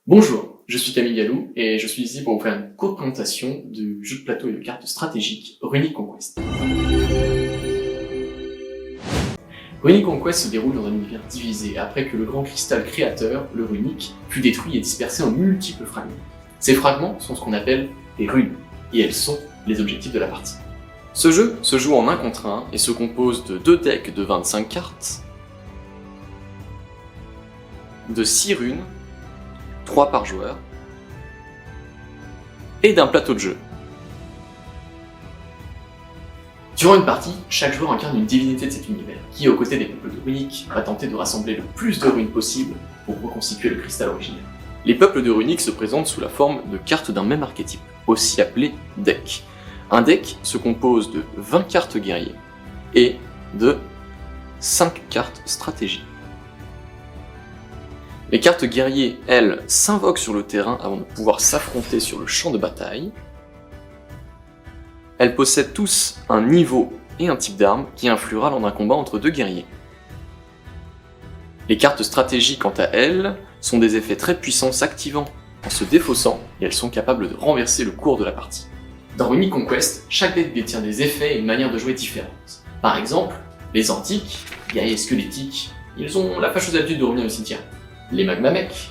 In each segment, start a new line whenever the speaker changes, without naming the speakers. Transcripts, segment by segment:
Bonjour, je suis Camille Gallou et je suis ici pour vous faire une courte présentation du jeu de plateau et de cartes stratégiques Runic Conquest. Runic Conquest se déroule dans un univers divisé après que le grand cristal créateur, le Runic, fut détruit et dispersé en multiples fragments. Ces fragments sont ce qu'on appelle des runes, et elles sont les objectifs de la partie. Ce jeu se joue en 1 contre 1 et se compose de 2 decks de 25 cartes, de 6 runes, 3 par joueur, et d'un plateau de jeu. Durant une partie, chaque joueur incarne une divinité de cet univers, qui, aux côtés des peuples de Runic, va tenter de rassembler le plus de runes possible pour reconstituer le cristal originel. Les peuples de Runic se présentent sous la forme de cartes d'un même archétype, aussi appelé deck. Un deck se compose de 20 cartes guerriers et de 5 cartes stratégie. Les cartes guerriers, elles, s'invoquent sur le terrain avant de pouvoir s'affronter sur le champ de bataille. Elles possèdent tous un niveau et un type d'arme qui influera lors d'un combat entre 2 guerriers. Les cartes stratégies, quant à elles, sont des effets très puissants s'activant en se défaussant et elles sont capables de renverser le cours de la partie. Dans Runic Conquest, chaque deck détient des effets et une manière de jouer différente. Par exemple, les antiques, guerriers squelettiques, ils ont la fâcheuse habitude de revenir au cimetière. Les magmamecs,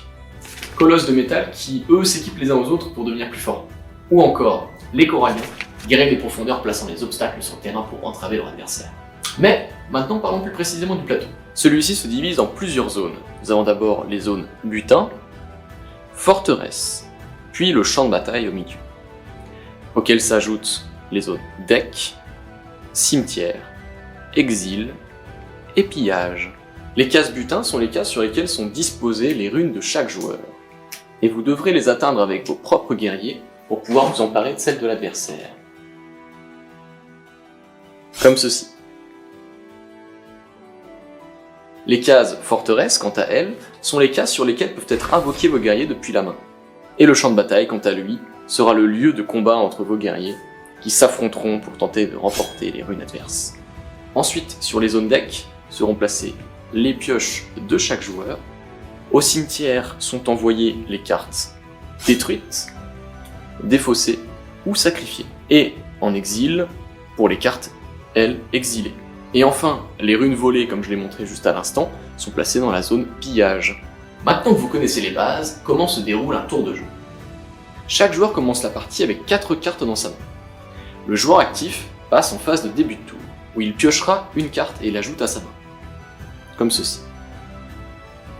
colosses de métal qui, eux, s'équipent les uns aux autres pour devenir plus forts. Ou encore, les coralliens, guerriers des profondeurs plaçant des obstacles sur le terrain pour entraver leur adversaire. Mais, maintenant parlons plus précisément du plateau. Celui-ci se divise en plusieurs zones. Nous avons d'abord les zones butin, forteresse, puis le champ de bataille au milieu, auxquelles s'ajoutent les zones deck, cimetière, exil et pillage. Les cases butin sont les cases sur lesquelles sont disposées les runes de chaque joueur, et vous devrez les atteindre avec vos propres guerriers pour pouvoir vous emparer de celles de l'adversaire. Comme ceci. Les cases forteresse, quant à elles, sont les cases sur lesquelles peuvent être invoqués vos guerriers depuis la main. Et le champ de bataille, quant à lui, sera le lieu de combat entre vos guerriers, qui s'affronteront pour tenter de remporter les runes adverses. Ensuite, sur les zones deck, seront placées les pioches de chaque joueur. Au cimetière sont envoyées les cartes détruites, défaussées ou sacrifiées. Et en exil, pour les cartes, elles, exilées. Et enfin, les runes volées, comme je l'ai montré juste à l'instant, sont placées dans la zone pillage. Maintenant que vous connaissez les bases, comment se déroule un tour de jeu? Chaque joueur commence la partie avec 4 cartes dans sa main. Le joueur actif passe en phase de début de tour, où il piochera une carte et l'ajoute à sa main. Comme ceci.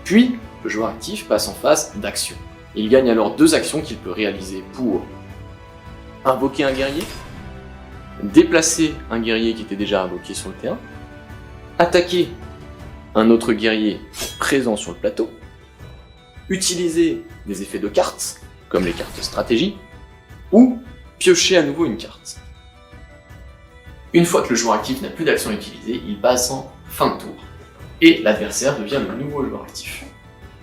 Puis, le joueur actif passe en phase d'action. Il gagne alors 2 actions qu'il peut réaliser pour invoquer un guerrier, déplacer un guerrier qui était déjà invoqué sur le terrain, attaquer un autre guerrier présent sur le plateau, utiliser des effets de cartes, comme les cartes stratégie, ou piocher à nouveau une carte. Une fois que le joueur actif n'a plus d'action à utiliser, il passe en fin de tour, et l'adversaire devient le nouveau joueur actif.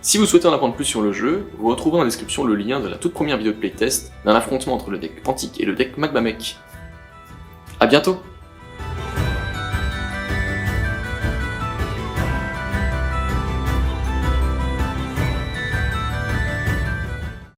Si vous souhaitez en apprendre plus sur le jeu, vous retrouverez dans la description le lien de la toute première vidéo de playtest d'un affrontement entre le deck antique et le deck magmamek. A bientôt!